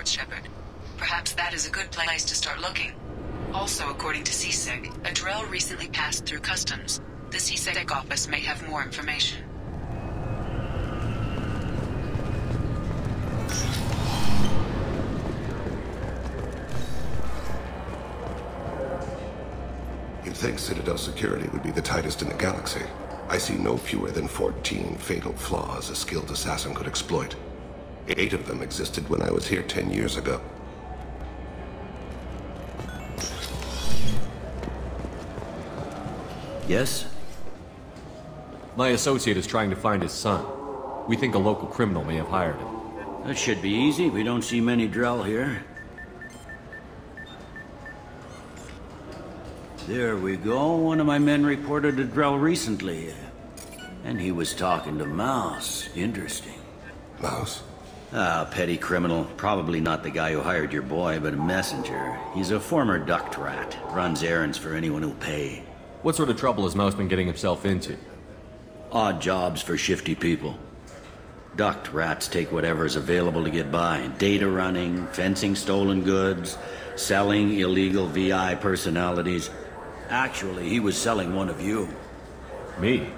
reports, Shepard. Perhaps that is a good place to start looking. Also, according to CSEC, a Drell recently passed through customs. The CSEC office may have more information. You'd think Citadel security would be the tightest in the galaxy. I see no fewer than 14 fatal flaws a skilled assassin could exploit. 8 of them existed when I was here 10 years ago. Yes? My associate is trying to find his son. We think a local criminal may have hired him. That should be easy. We don't see many Drell here. There we go. One of my men reported a Drell recently. And he was talking to Mouse. Interesting. Mouse? Ah, petty criminal. Probably not the guy who hired your boy, but a messenger. He's a former duct rat. Runs errands for anyone who'll pay. What sort of trouble has Mouse been getting himself into? Odd jobs for shifty people. Duct rats take whatever's available to get by. Data running, fencing stolen goods, selling illegal VI personalities. Actually, he was selling one of you. Me?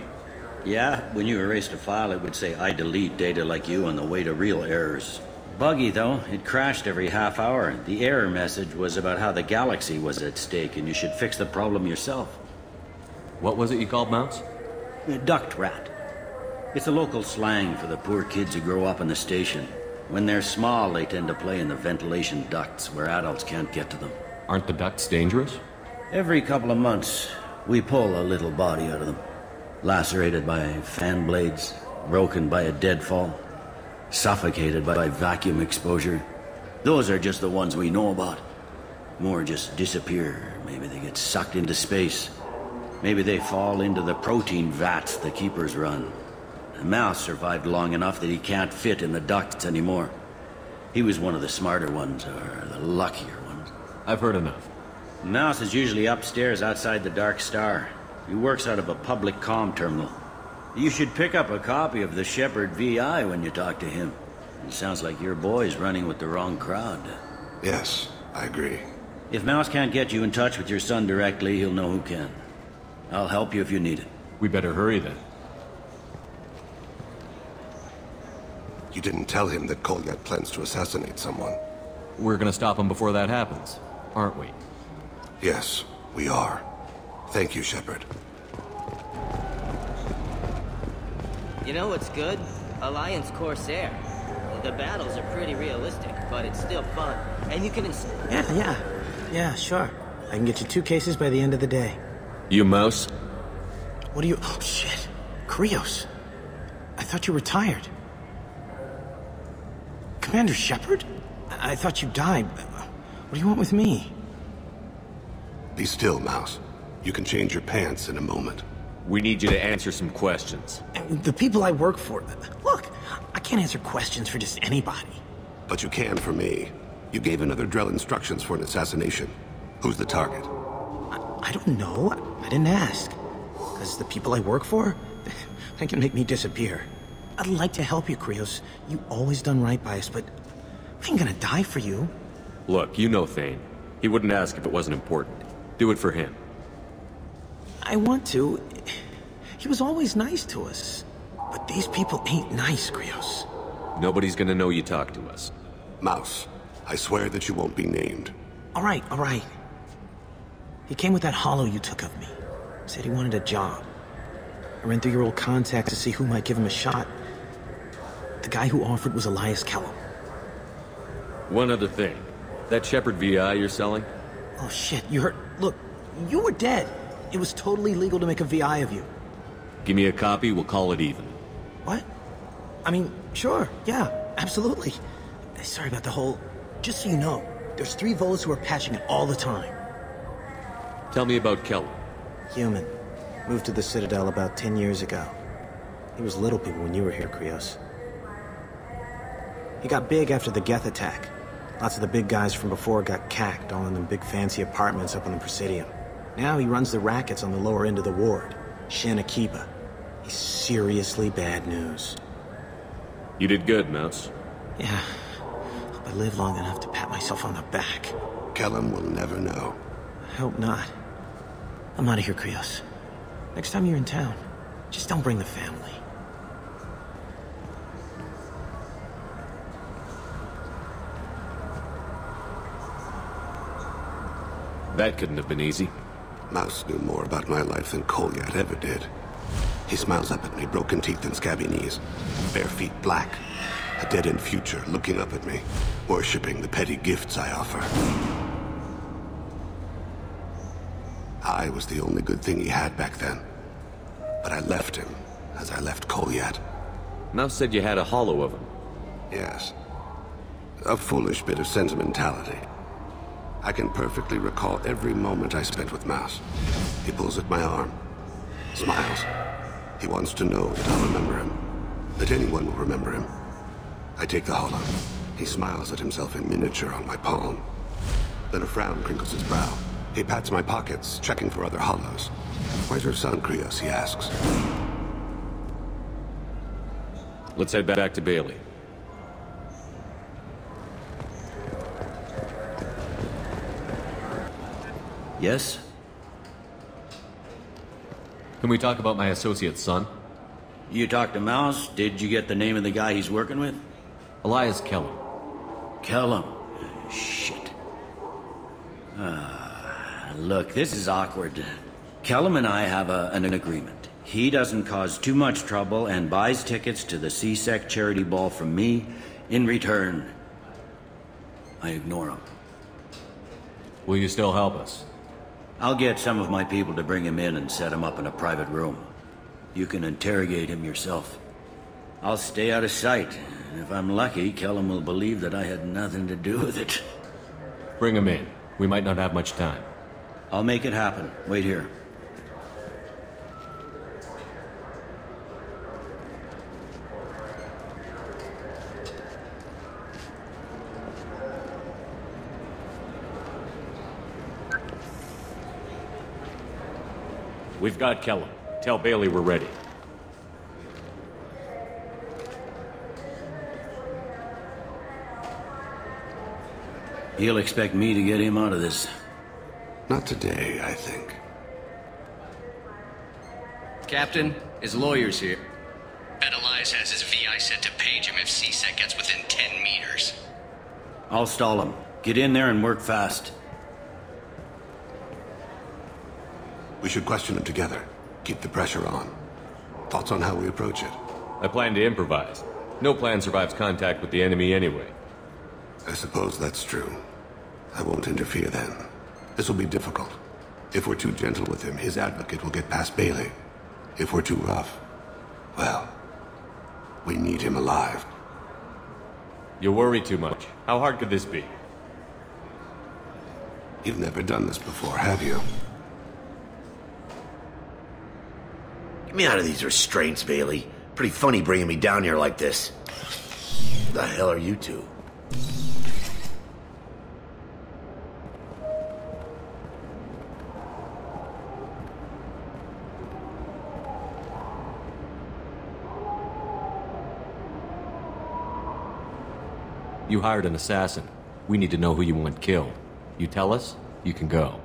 Yeah, when you erased a file, it would say, I delete data like you on the way to real errors. Buggy, though. It crashed every half hour. The error message was about how the galaxy was at stake, and you should fix the problem yourself. What was it you called Mouse? A duct rat. It's a local slang for the poor kids who grow up in the station. When they're small, they tend to play in the ventilation ducts where adults can't get to them. Aren't the ducts dangerous? Every couple of months, we pull a little body out of them. Lacerated by fan blades, broken by a deadfall, suffocated by vacuum exposure. Those are just the ones we know about. More just disappear. Maybe they get sucked into space. Maybe they fall into the protein vats the Keepers run. The Mouse survived long enough that he can't fit in the ducts anymore. He was one of the smarter ones, or the luckier ones. I've heard enough. Mouse is usually upstairs outside the Dark Star. He works out of a public comm terminal. You should pick up a copy of the Shepard VI when you talk to him. It sounds like your boy's running with the wrong crowd. Yes, I agree. If Mouse can't get you in touch with your son directly, he'll know who can. I'll help you if you need it. We better hurry then. You didn't tell him that Kolyat plans to assassinate someone. We're gonna stop him before that happens, aren't we? Yes, we are. Thank you, Shepard. You know what's good? Alliance Corsair. The battles are pretty realistic, but it's still fun. And you can Yeah, sure. I can get you 2 cases by the end of the day. You Mouse? What are you... Oh, shit. Krios. I thought you retired. Commander Shepard? I thought you died. What do you want with me? Be still, Mouse. You can change your pants in a moment. We need you to answer some questions. The people I work for... Look, I can't answer questions for just anybody. But you can for me. You gave another Drell instructions for an assassination. Who's the target? I don't know. I didn't ask. Because the people I work for, they can make me disappear. I'd like to help you, Krios. You always done right by us, but I ain't gonna die for you. Look, you know Thane. He wouldn't ask if it wasn't important. Do it for him. I want to. He was always nice to us. But these people ain't nice, Krios. Nobody's gonna know you talk to us. Mouse, I swear that you won't be named. All right. He came with that hollow you took of me. Said he wanted a job. I ran through your old contacts to see who might give him a shot. The guy who offered was Elias Kellum. One other thing. That Shepard VI you're selling? Oh shit, you heard... Look, you were dead. It was totally legal to make a VI of you. Give me a copy, we'll call it even. What? I mean, sure, yeah, absolutely. Sorry about the whole... Just so you know, there's 3 Volas who are patching it all the time. Tell me about Kellum. Human. Moved to the Citadel about 10 years ago. He was little people when you were here, Krios. He got big after the Geth attack. Lots of the big guys from before got cacked, all in them big fancy apartments up on the Presidium. Now he runs the rackets on the lower end of the ward. Shin Akiba. He's seriously bad news. You did good, Mouse. Yeah. I live long enough to pat myself on the back. Kellum will never know. I hope not. I'm out of here, Krios. Next time you're in town, just don't bring the family. That couldn't have been easy. Mouse knew more about my life than Kolyat ever did. He smiles up at me, broken teeth and scabby knees. Bare feet black. A dead-end future looking up at me, worshipping the petty gifts I offer. I was the only good thing he had back then. But I left him, as I left Kolyat. Mouse said you had a hollow of him. Yes. A foolish bit of sentimentality. I can perfectly recall every moment I spent with Mouse. He pulls at my arm. Smiles. He wants to know that I'll remember him. That anyone will remember him. I take the hollow. He smiles at himself in miniature on my palm. Then a frown crinkles his brow. He pats my pockets, checking for other hollows. Where's your son, Krios? He asks. Let's head back to Bailey. Yes? Can we talk about my associate's son? You talked to Mouse? Did you get the name of the guy he's working with? Elias Kellum. Kellum. Shit. Look, this is awkward. Kellum and I have an agreement. He doesn't cause too much trouble and buys tickets to the C-Sec charity ball from me. In return, I ignore him. Will you still help us? I'll get some of my people to bring him in and set him up in a private room. You can interrogate him yourself. I'll stay out of sight. And if I'm lucky, Kellum will believe that I had nothing to do with it. Bring him in. We might not have much time. I'll make it happen. Wait here. We've got Kellum. Tell Bailey we're ready. He'll expect me to get him out of this. Not today, I think. Captain, his lawyer's here. Bet Elias has his VI set to page him if C-Sec gets within 10 meters. I'll stall him. Get in there and work fast. We should question him together. Keep the pressure on. Thoughts on how we approach it? I plan to improvise. No plan survives contact with the enemy anyway. I suppose that's true. I won't interfere then. This will be difficult. If we're too gentle with him, his advocate will get past Bailey. If we're too rough, well, we need him alive. You worry too much. How hard could this be? You've never done this before, have you? Get me out of these restraints, Bailey. Pretty funny bringing me down here like this. Who the hell are you two? You hired an assassin. We need to know who you want killed. You tell us, you can go.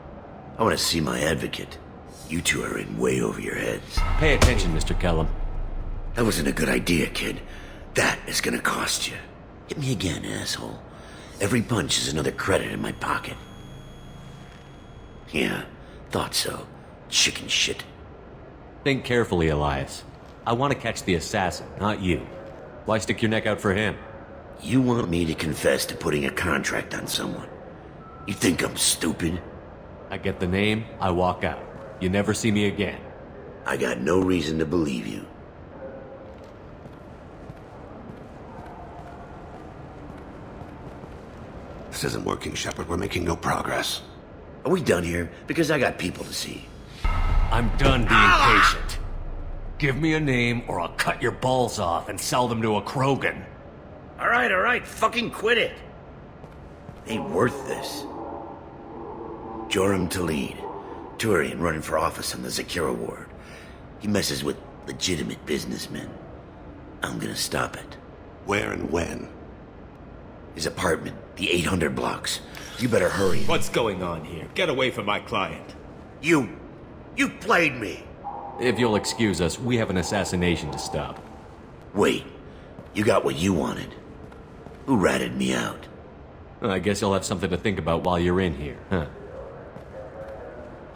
I want to see my advocate. You two are in way over your heads. Pay attention, Mr. Kellum. That wasn't a good idea, kid. That is gonna cost you. Hit me again, asshole. Every punch is another credit in my pocket. Yeah, thought so. Chicken shit. Think carefully, Elias. I want to catch the assassin, not you. Why stick your neck out for him? You want me to confess to putting a contract on someone? You think I'm stupid? I get the name, I walk out. You never see me again. I got no reason to believe you. This isn't working, Shepard. We're making no progress. Are we done here? Because I got people to see. I'm done being patient. Give me a name or I'll cut your balls off and sell them to a Krogan. All right, fucking quit it. Ain't worth this. Joram Talid, Turian running for office on the Zakira ward. He messes with legitimate businessmen. I'm gonna stop it. Where and when? His apartment, the 800 blocks. You better hurry. What's going on here? Get away from my client. You played me. If you'll excuse us, we have an assassination to stop. Wait, you got what you wanted. Who ratted me out? I guess you'll have something to think about while you're in here, huh?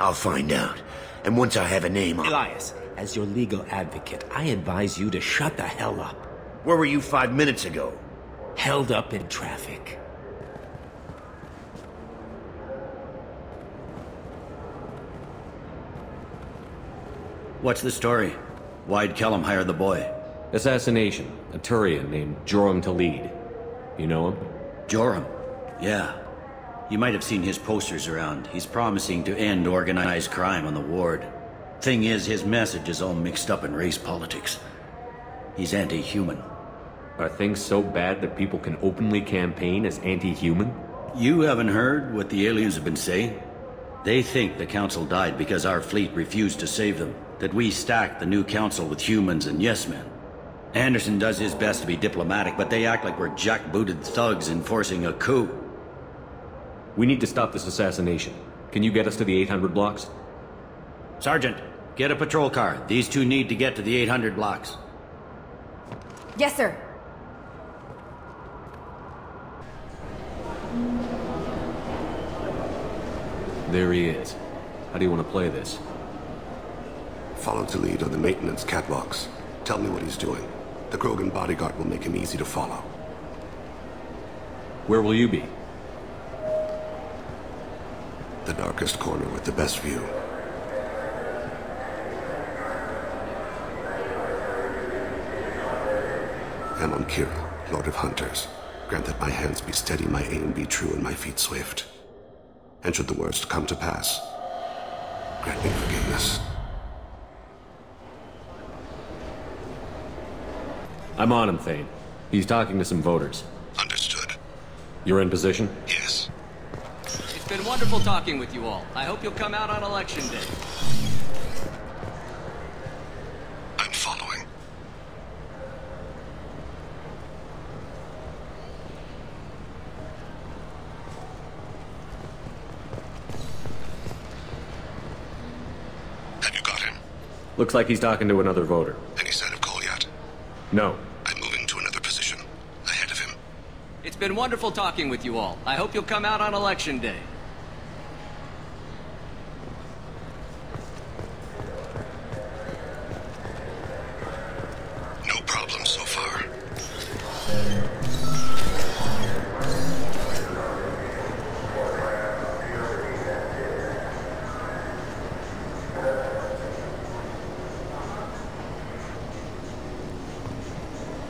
I'll find out. And once I have a name, Elias, as your legal advocate, I advise you to shut the hell up. Where were you 5 minutes ago? Held up in traffic. What's the story? Why'd Kellum hire the boy? Assassination. A Turian named Joram Talid. You know him? Joram? Yeah. You might have seen his posters around. He's promising to end organized crime on the ward. Thing is, his message is all mixed up in race politics. He's anti-human. Are things so bad that people can openly campaign as anti-human? You haven't heard what the aliens have been saying? They think the council died because our fleet refused to save them. That we stacked the new council with humans and yes-men. Anderson does his best to be diplomatic, but they act like we're jackbooted thugs enforcing a coup. We need to stop this assassination. Can you get us to the 800 blocks? Sergeant, get a patrol car. These two need to get to the 800 blocks. Yes, sir. There he is. How do you want to play this? Follow to lead on the maintenance catwalks. Tell me what he's doing. The Krogan bodyguard will make him easy to follow. Where will you be? The darkest corner with the best view. Amon Kira, Lord of Hunters. Grant that my hands be steady, my aim be true, and my feet swift. And should the worst come to pass, grant me forgiveness. I'm on him, Thane. He's talking to some voters. Understood. You're in position? Yes. It's been wonderful talking with you all. I hope you'll come out on Election Day. I'm following. Have you got him? Looks like he's talking to another voter. Any sign of call yet? No. I'm moving to another position. Ahead of him. It's been wonderful talking with you all. I hope you'll come out on Election Day. No problem so far.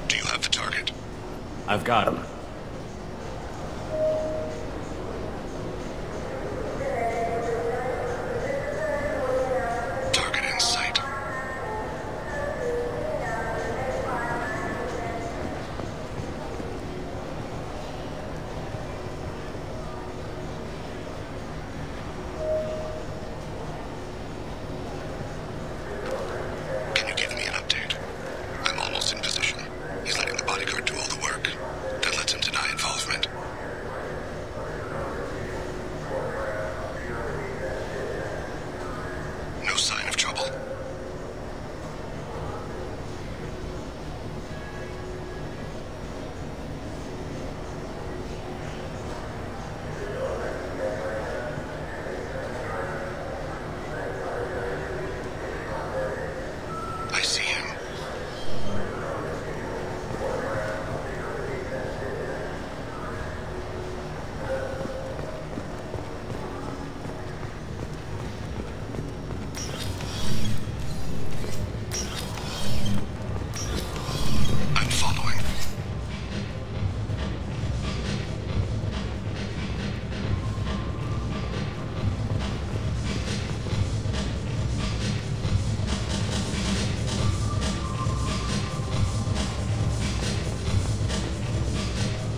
Do you have the target? I've got him. Target in sight. Can you give me an update? I'm almost in position. He's letting the bodyguard do all the work. That lets him deny involvement. No sign of trouble. I see him. I'm following.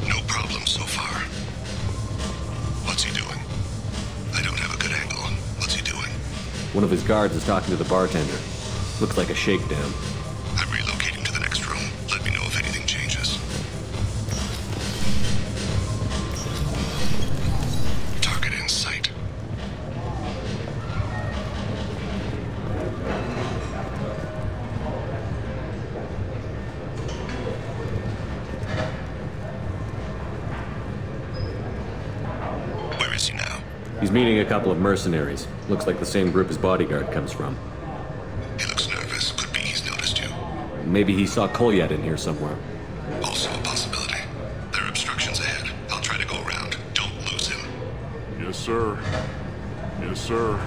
No problem so far. What's he doing? I don't have a good angle. What's he doing? One of his guards is talking to the bartender. Looks like a shakedown. I'm relocating to the next room. Let me know if anything changes. He's meeting a couple of mercenaries. Looks like the same group his bodyguard comes from. He looks nervous. Could be he's noticed you. Maybe he saw Kolyat in here somewhere. Also a possibility. There are obstructions ahead. I'll try to go around. Don't lose him. Yes, sir. Yes, sir.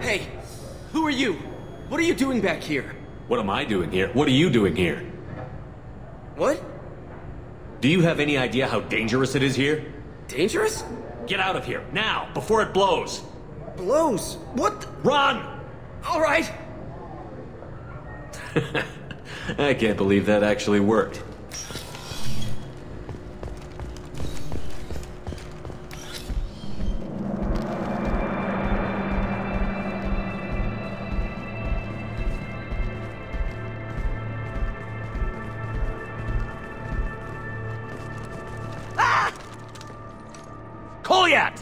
Hey, who are you? What are you doing back here? What am I doing here? What are you doing here? What? Do you have any idea how dangerous it is here? Dangerous? Get out of here, now, before it blows! Blows? What? Run! All right. I can't believe that actually worked. Kolyat!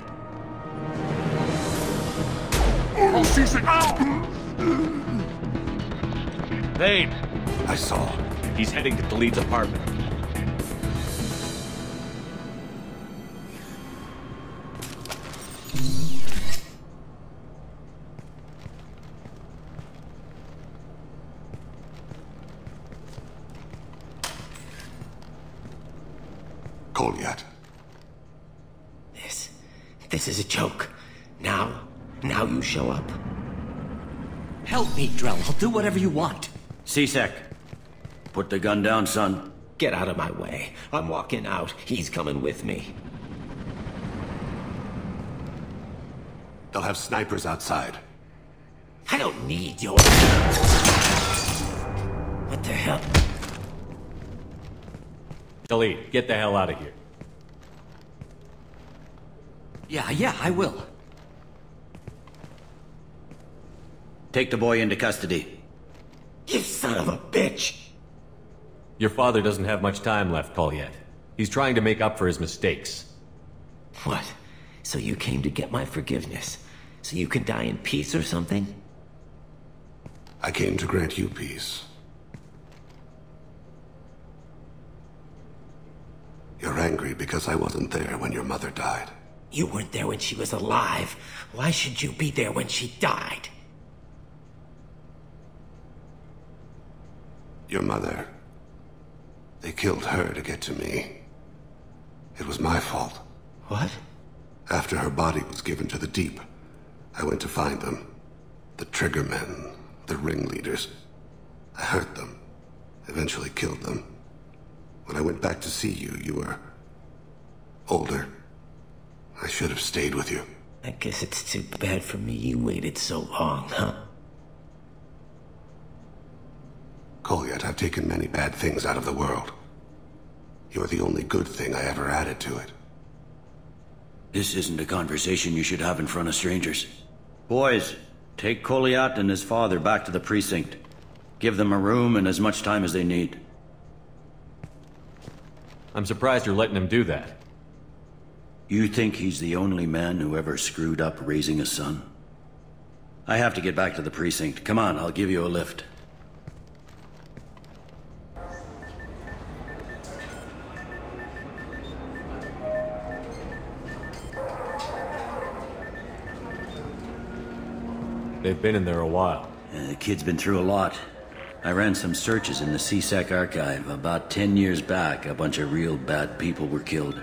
Vane! I saw. He's heading to Khalid's apartment. Kolyat. This is a joke. Now you show up. Help me, Drell. I'll do whatever you want. C-Sec, put the gun down, son. Get out of my way. I'm walking out. He's coming with me. They'll have snipers outside. I don't need your... What the hell? Khalid, get the hell out of here. Yeah, I will. Take the boy into custody. You son of a bitch! Your father doesn't have much time left, Kolyat. He's trying to make up for his mistakes. What? So you came to get my forgiveness? So you can die in peace or something? I came to grant you peace. You're angry because I wasn't there when your mother died. You weren't there when she was alive. Why should you be there when she died? Your mother... They killed her to get to me. It was my fault. What? After her body was given to the deep, I went to find them. The triggermen, the ringleaders. I hurt them. Eventually killed them. When I went back to see you, you were... older. I should have stayed with you. I guess it's too bad for me you waited so long, huh? Kolyat, I've taken many bad things out of the world. You're the only good thing I ever added to it. This isn't a conversation you should have in front of strangers. Boys, take Kolyat and his father back to the precinct. Give them a room and as much time as they need. I'm surprised you're letting him do that. You think he's the only man who ever screwed up raising a son? I have to get back to the precinct. Come on, I'll give you a lift. They've been in there a while. The kid's been through a lot. I ran some searches in the C-Sec archive. About 10 years back, a bunch of real bad people were killed.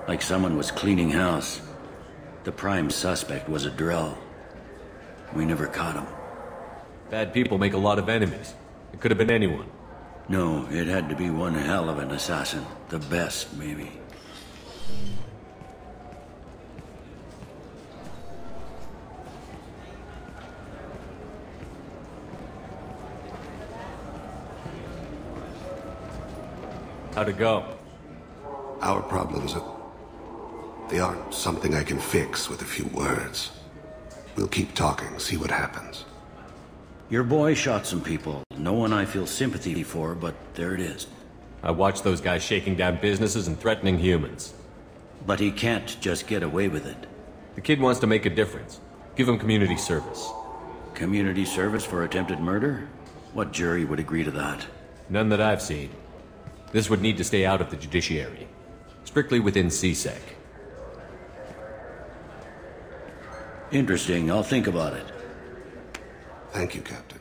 Like someone was cleaning house. The prime suspect was a Drell. We never caught him. Bad people make a lot of enemies. It could have been anyone. No, it had to be one hell of an assassin. The best, maybe. How'd it go? Our problems they aren't something I can fix with a few words. We'll keep talking, see what happens. Your boy shot some people. No one I feel sympathy for, but there it is. I watched those guys shaking down businesses and threatening humans. But he can't just get away with it. The kid wants to make a difference. Give him community service. Community service for attempted murder? What jury would agree to that? None that I've seen. This would need to stay out of the judiciary. Strictly within CSEC. Interesting. I'll think about it. Thank you, Captain.